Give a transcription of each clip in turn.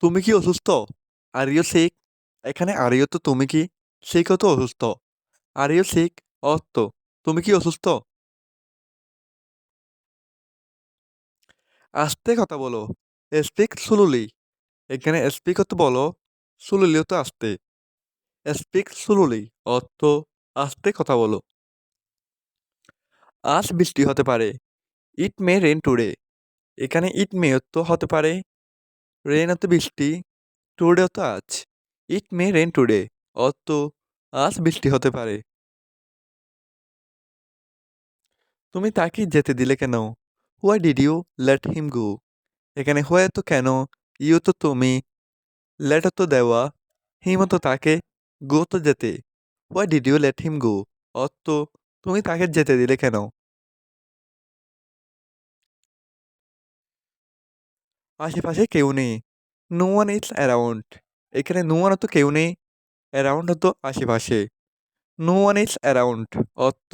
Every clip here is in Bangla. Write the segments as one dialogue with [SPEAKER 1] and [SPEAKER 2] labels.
[SPEAKER 1] তুমি কি অসুস্থ? Are you sick? এখানে আর ইউ তো তুমি কি, সিকও তো অসুস্থ। আর ইউ সিক অর্থ তুমি কি অসুস্থ? আস্তে কথা বলো। Speak slowly. এখানে স্পিক তো বলো, স্লোলিও তো আস্তে। স্পিক স্লোলি অর্থ আস্তে কথা বলো। আজ বৃষ্টি হতে পারে। ইট মে রেন টুডে। এখানে ইট মে তো হতে পারে, রেন তো বৃষ্টি, টুডে তো আজ। ইট মে রেন টুডে অর্থ আজ বৃষ্টি হতে পারে। তুমি তাকে যেতে দিলে কেন? Why did you let him go? এখানে হোয়াই তো কেন, ইউ তো তুমি, লেট তো দেওয়া, হিম তো তাকে, গো তো যেতে। Why did you let him go অর্থ তুমি তাকে যেতে দিলে কেন? আশেপাশে কেউ নেই। No one is around. এখানে নো ওয়ান তো কেউ নেই, অ্যারাউন্ড তো আশেপাশে। নো ওয়ান ইজ অ্যারাউন্ড অর্থ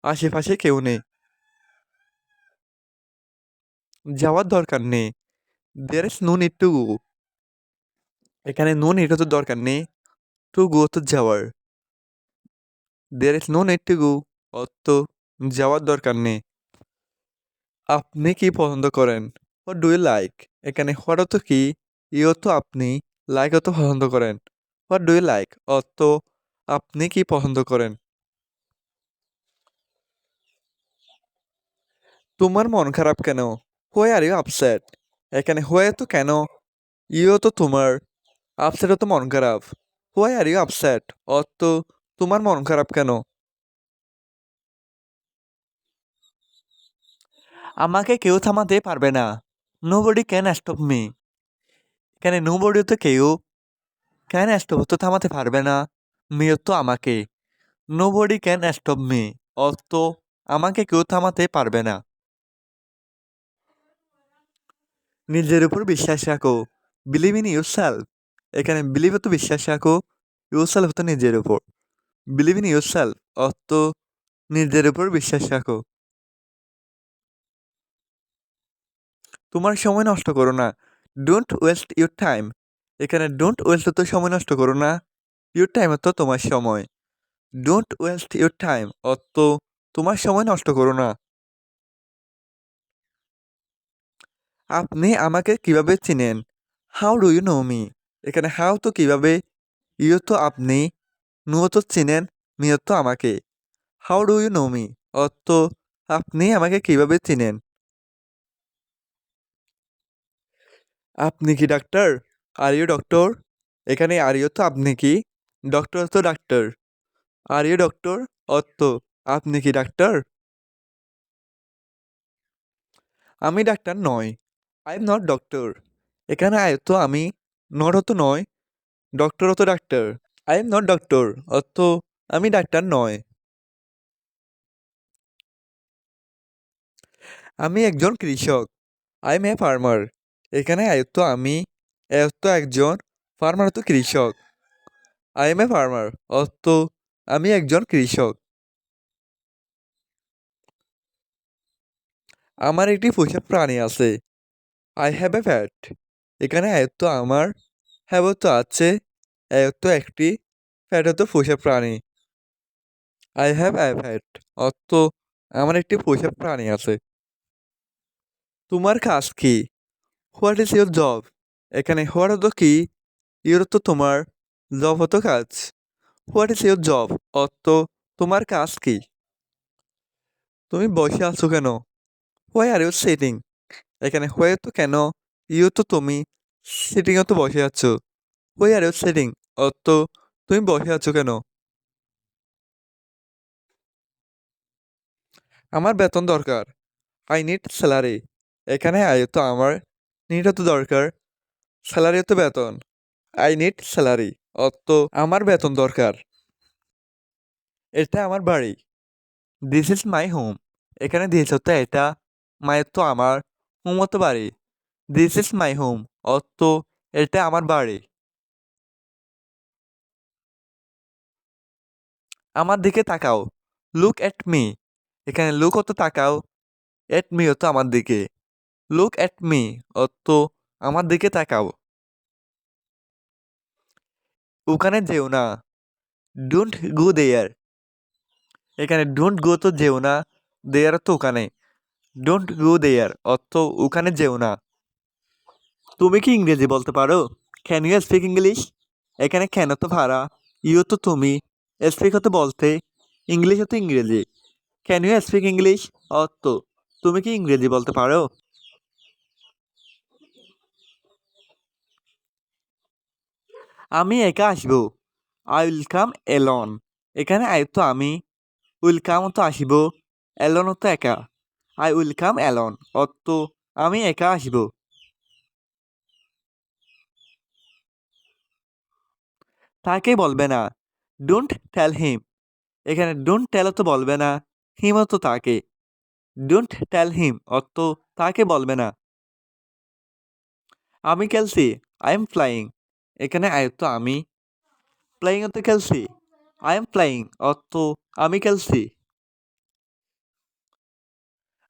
[SPEAKER 1] আশেপাশে কেউ নেই। যাওয়ার দরকার নেই। There is no need to go. এখানে নো নিড তো দরকার নেই, টু গো তো যাওয়ার। There is no need to go অর্থ যাওয়ার দরকার নেই। আপনি কি পছন্দ করেন? What do you like? এখানে হোয়াট তো কি, ইউ তো আপনি, লাইক তো পছন্দ করেন। হোয়াট ডু ইউ লাইক অর্থ আপনি কি পছন্দ করেন? তোমার মন খারাপ কেন? Why are you upset? এখানে হোয়াই তো কেন, ইউ তো তোমার, আপসেট তো মন খারাপ। হোয়াই আর ইউ আপসেট অর্থ তোমার মন খারাপ কেন? আমাকে কেউ থামাতে পারবে না। Nobody can stop me. এখানে নোবডি তো কেউ, ক্যান স্টপ তো থামাতে পারবে না, মি তো আমাকে। নোবডি ক্যান স্টপ মি অর্থ আমাকে কেউ থামাতে পারবে না। নিজের উপর বিশ্বাস রাখো। Believe in your self. এখানে বিলিভ তো বিশ্বাস রাখো, ইউর সেলফ তো নিজের উপর। বিলিভ ইন ইউর সেলফ অর্থ নিজের উপর বিশ্বাস রাখো। তোমার সময় নষ্ট করো না। Don't waste your time. এখানে ডোন্ট ওয়েস্ট তো সময় নষ্ট করো না, ইউর টাইম তো তোমার সময়। ডোন্ট ওয়েস্ট ইউর টাইম অর্থ তোমার সময় নষ্ট করো না। আপনি আমাকে কিভাবে চিনেন? How do you know me? এখানে হাউ তো কিভাবে, ইউ তো আপনি, নো তো চিনেন, মিও তো আমাকে। How do you know me অর্থ আপনি আমাকে কিভাবে চিনেন? আপনি কি ডাক্তার? Are you doctor? এখানে আর ইউ তো আপনি কি, ডক্টর তো ডাক্তার। আর ইউ ডক্টর অর্থ আপনি কি ডাক্তার? আমি ডাক্তার নই। I am not doctor. এখানে আই তো আমি, নট তো নয়, ডক্টর তো doctor. I am not doctor অর্থ আমি ডাক্তার নয়। আমি একজন কৃষক। I M a farmer. এখানে আয়ত্ত আমি, আয়ত্ত একজন, ফার্মার তো কৃষক। আই এম এ ফার্মার অর্থ আমি একজন কৃষক। আমার একটি পোষা প্রাণী আছে। আই হ্যাভ এ প্যাট। এখানে আয়ত্ত আমার, হ্যাভ তো আছে, আয়ত্ত একটি, প্যাট তো পোষা প্রাণী। আই হ্যাভ এ প্যাট অর্থ আমার একটি পোষা প্রাণী আছে। তোমার কাজ কি? What is your job? এখানে হোয়াট তো কি, ইউর তো তোমার, জব হতো কাজ। হোয়াট ইজ ইউর জব অর্থ তোমার কাজ কি? তুমি বসে আছো কেন? Why are you sitting? এখানে হোয়াই তো কেন, ইউ তো তুমি, সিটিংও তো বসে আছো। হোয়াই আর ইউ সিটিং অর্থ তুমি বসে আছো কেন? আমার বেতন দরকার। I need salary. এখানে আয় তো আমার, নিড তো দরকার, স্যালারি তো বেতন। আই নিড স্যালারি অর্থ আমার বেতন দরকার। এটা আমার বাড়ি। This is my home. এখানে দিস হতো এটা, মায়ের তো আমার, হোম তো বাড়ি। দিস ইজ মাই হোম অর্থ এটা আমার বাড়ি। আমার দিকে তাকাও। Look at me. এখানে লুক তো তাকাও, এট মি তো আমার দিকে। লুক এট মি অর্থ আমার দিকে তাকাও। ওখানে যেও না। ডোন্ট গো দেয়ার। এখানে ডোন্ট গো তো যেও না, দেয়ার তো ওখানে। ডোন্ট গো দেয়ার অর্থ ওখানে যেও না। তুমি কি ইংরেজি বলতে পারো? Can you speak English? এখানে ক্যান তো ভাড়া, ইউ তো তুমি, স্পিক হতো বলতে, ইংলিশ হতো ইংরেজি। ক্যান ইউ স্পিক ইংলিশ অর্থ তুমি কি ইংরেজি বলতে পারো? আমি একা আসবো। I will come alone. এখানে আই তো আমি, উইল কাম তো আসিব, এলন তো একা। আই উইল কাম এলন অর্থ আমি একা আসবো। তাকে বলবে না। ডোন্ট টেল হিম। এখানে ডোন্ট টেল তো বলবে না, হিম তো তাকে। ডোন্ট টেল হিম অর্থ তাকে বলবে না। আমি খেলছি। I am flying. এখানে আই তো আমি, প্লেয়িং তো খেলছি। আই এম ফ্লাইং অর্থ আমি খেলছি।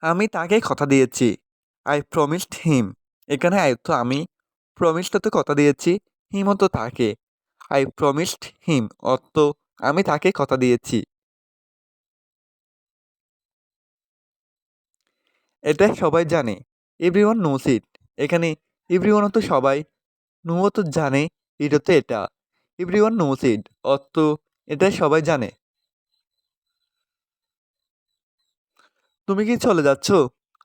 [SPEAKER 1] আমি তাকে কথা দিয়েছি। আই প্রমিসড হিম। এখানে আই তো আমি, প্রমিসড তো কথা দিয়েছি, হিম তো তাকে। আই প্রমিসড হিম অর্থ আমি তাকে কথা দিয়েছি। এটা সবাই জানে। এভরিওয়ান নোস ইট। এখানে এভরিওয়ান তো সবাই, নো তো জানে, এটা তো এটা। এভরিওয়ান নোস ইট অর্থ এটা সবাই জানে। তুমি কি চলে যাচ্ছ?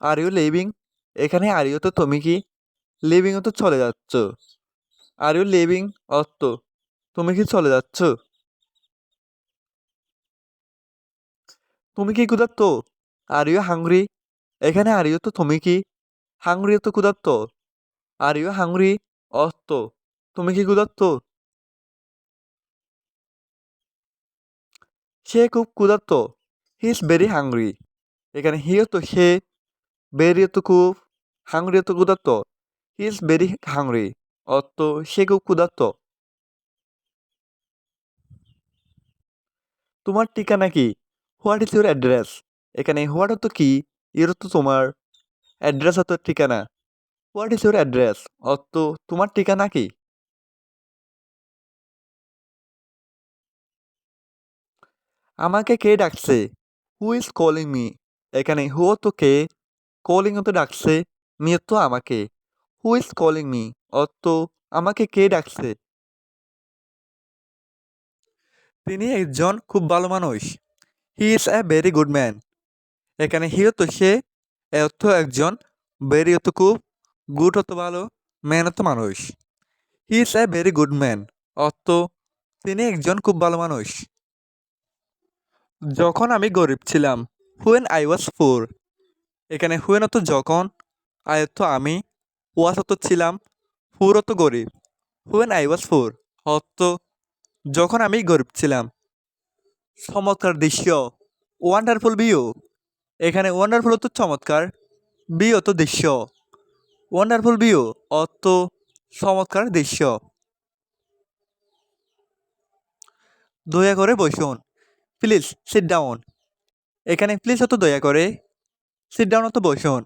[SPEAKER 1] Are you leaving? এখানে আর ইউ তো তুমি কি, লিভিংও তো চলে যাচ্ছ। আর ইউ লিভিং অর্থ তুমি কি চলে যাচ্ছ? তুমি কি ক্ষুধার্ত? Are you hungry? এখানে আর ইউ তো তুমি কি, হাংরি তো ক্ষুধার্ত। আর ইউ হাংরি অর্থ তুমি কি ক্ষুধার্ত? সে খুব ক্ষুধার্ত। He is very hungry. এখানে হিও তো সে, ভেরি তো খুব, হাংরি তো ক্ষুধার্ত। হি ইজ ভেরি হাংরি অর্থ সে খুব ক্ষুধার্ত। তোমার ঠিকানা কি? What is your address? এখানে হোয়াট তো কি, ইউর তো তোমার, অ্যাড্রেস তো ঠিকানা। হোয়াট ইজ ইউর অ্যাড্রেস অর্থ তোমার ঠিকানা কি? আমাকে কে ডাকছে? Who is calling me? এখানে হু তো কে, কলিং তো ডাকছে, মি তো আমাকে। হু ইজ কলিং মি অর্থ আমাকে কে ডাকছে? তিনি একজন খুব ভালো মানুষ। He is a very good man. এখানে হি তো সে, এ অর্থ একজন, ভেরি অর্থ খুব, গুড অর্থ ভালো, ম্যান অর্থ মানুষ। He is a very good man অর্থ তিনি একজন খুব ভালো মানুষ। যখন আমি গরিব ছিলাম। হুয়েন আই ওয়াজ পুর। এখানে হুয়েন অর্থ যখন, আই অর্থ আমি, ওয়াজ অর্থ ছিলাম, পুর অর্থ গরিব। হুয়েন আই ওয়াজ পুর অর্থ যখন আমি গরিব ছিলাম। চমৎকার দৃশ্য। Wonderful view. এখানে ওয়ান্ডারফুল অর্থ চমৎকার, ভিউ অর্থ দৃশ্য। ওয়ান্ডারফুল ভিউ অর্থ চমৎকার দৃশ্য। দয়া করে বসুন। Please sit down. এখানে প্লিজ অর্থ দয়া করে, সিট ডাউন অর্থ বসুন।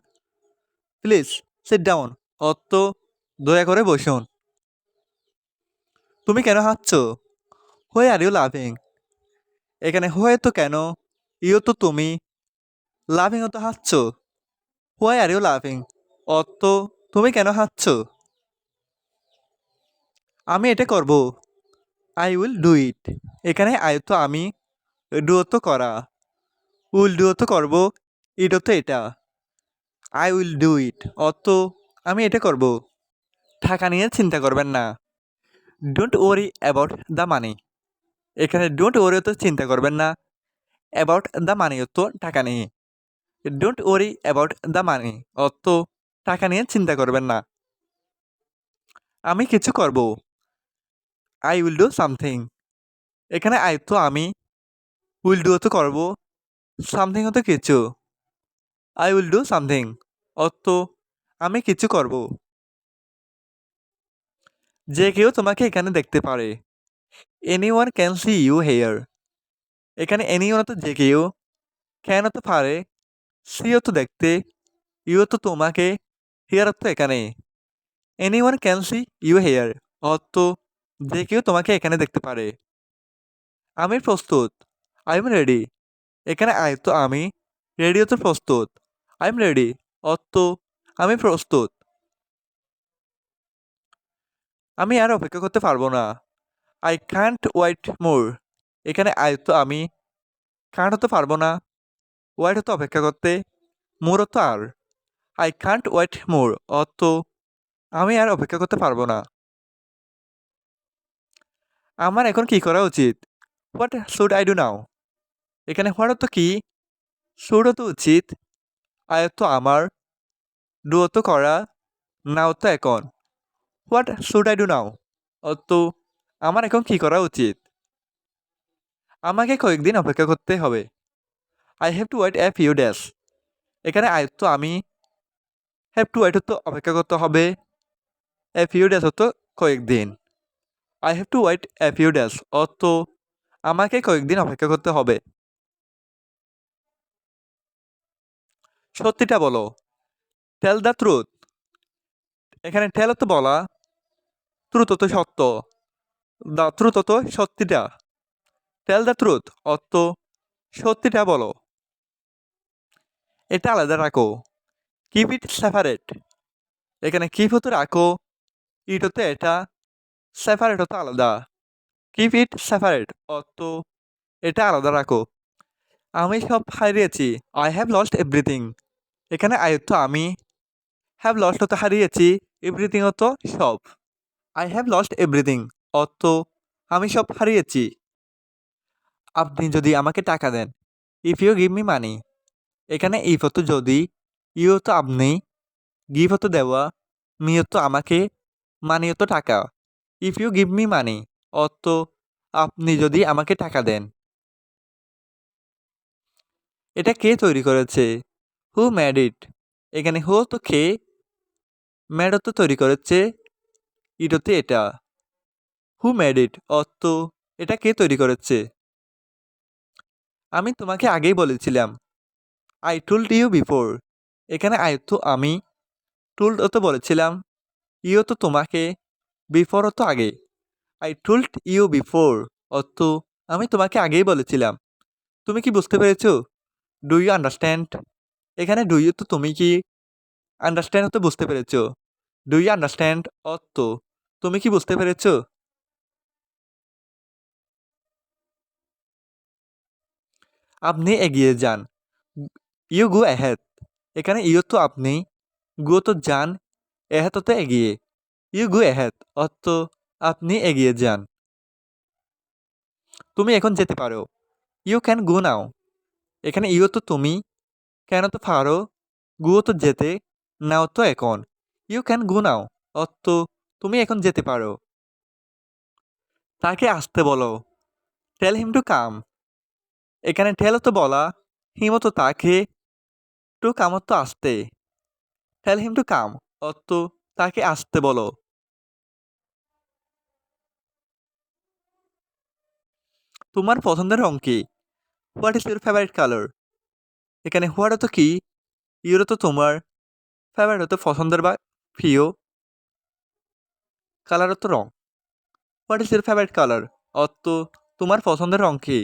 [SPEAKER 1] প্লিজ সিট ডাউন অর্থ দয়া করে বসুন। তুমি কেন হাসছো? Why are you laughing? এখানে হোয়াই তো কেন, ইউ তো তুমি, লাভিং তো হাসছো। হোয়াই আর ইউ লাভিং অর্থ তুমি কেন হাসছো? আমি এটা করব। I will do it. এখানে আই তো আমি, ডু তো করা, উইল ডু তো করব, ইট তো এটা। আই উইল ডু ইট অর্থ আমি এটা করব। টাকা নিয়ে চিন্তা করবেন না। Don't worry about the money. এখানে ডোন্ট ওয়ারি তো চিন্তা করবেন না, অ্যাবাউট দ্য মানি তো টাকা নিয়ে। Don't worry about the money অর্থ টাকা নিয়ে চিন্তা করবেন না। আমি কিছু করব। I will do something. এখানে আই তো আমি, উইল ডু তো করব, সামথিং তো কিছু। আই উইল ডু সামথিং অর্থ আমি কিছু করব। যে কেউ তোমাকে এখানে দেখতে পারে। Anyone can see you here. এখানে এনিওয়ান তো যে কেউ, ক্যান তো পারে, সিও তো দেখতে, ইউ তো তোমাকে, হেয়ার তো এখানে। Anyone can see you here অর্থ যে কেউ তোমাকে এখানে দেখতে পারে। আমি প্রস্তুত। I am ready. এখানে আই তো আমি, রেডিও তো প্রস্তুত। আই এম রেডি অর্থ আমি প্রস্তুত। আমি আর অপেক্ষা করতে পারবো না। আই ক্যান্ট ওয়েট মোর। এখানে আই তো আমি, কান্ট হতে পারবো না, ওয়েট হতো অপেক্ষা করতে, মোর হতো আর। আই ক্যান্ট ওয়েট মোর অর্থ আমি আর অপেক্ষা করতে পারবো না। আমার এখন কি করা উচিত? What should I do now? এখানে হোয়াট হতো কি, শুড হতো উচিত, আই হতো আমার, ডু হতো করা, নাও তো এখন। What should I do now অর্থ আমার এখন কি করা উচিত। আমাকে কয়েকদিন অপেক্ষা করতে হবে। I have to wait a few days. এখানে আই তো আমি, হ্যাভ টু ওয়েট হতো অপেক্ষা করতে হবে, এ ফিউ ডেজ হতো কয়েকদিন। I have to wait a few days অর্থ আমাকে কয়েকদিন অপেক্ষা করতে হবে। সত্যিটা বলো। Tell the truth. এখানে টেল তো বলা, ট্রুথ তো সত্য, দ্য ট্রুথ তো সত্যিটা। টেল দ্য ট্রুথ অর্থ সত্যিটা বলো। এটা আলাদা রাখো। Keep it separate. এখানে কিপ হতো রাখো, ইট হতো এটা, সেপারেট হতো আলাদা। কিপ ইট সেপারেট অর্থ এটা আলাদা রাখো। আমি সব হারিয়েছি। I have lost everything. এখানে আই হতো আমি, হ্যাভ লস্ট হতো হারিয়েছি, এভরিথিং হতো সব। আই হ্যাভ লস্ট এভরিথিং অর্থ আমি সব হারিয়েছি। আপনি যদি আমাকে টাকা দেন, if you give me money. এখানে ইফ হতো যদি, ইউ হতো আপনি, গিভ হতো দেওয়া, মি হতো আমাকে, মানি হতো টাকা। If you give me money অর্থ আপনি যদি আমাকে টাকা দেন। এটা কে তৈরি করেছে? Who made it. এখানে হু তো কে, মেড তো তৈরি করেছে, ইট হতে এটা। হু মেড ইট অর্থ এটা কে তৈরি করেছে। আমি তোমাকে আগেই বলেছিলাম। I told you before. এখানে আই তো আমি, টুল্ড তো বলেছিলাম, ইউ তো তোমাকে, বিফোর তো আগে। আই টুল্ড ইউ বিফোর অর্থ আমি তোমাকে আগেই বলেছিলাম। তুমি কি বুঝতে পেরেছো? Do you understand? এখানে ডু ইউ তো তুমি কি, আন্ডারস্ট্যান্ড তো বুঝতে পেরেছো। ডু ইউ আন্ডারস্ট্যান্ড অর্থ তুমি কি বুঝতে পেরেছো? আপনি এগিয়ে যান। You go ahead. এখানে ইউ তো আপনি, গো তো যান, অ্যাহেড তো এগিয়ে। ইউ গো অ্যাহেড অর্থ আপনি এগিয়ে যান। তুমি এখন যেতে পারো। ইউ ক্যান গো নাও। এখানে ইউ তো তুমি, কেন তো পারো, গো তো যেতে, নাও তো এখন। ইউ ক্যান গো নাও অর্থ তুমি এখন যেতে পারো। তাকে আসতে বলো। টেল হিম টু কাম। এখানে টেল তো বলা, হিম তো তাকে, টু কাম তো আসতে। টেল হিম টু কাম অর্থ তাকে আসতে বলো। তোমার পছন্দের রং কি? What is your favourite colour? এখানে হোয়াট তো কি, ইউর তো তোমার, ফেভারিট হতো পছন্দের বা প্রিয়, কালার তো রং। What is your favourite colour অর্থ তোমার পছন্দের রং কি?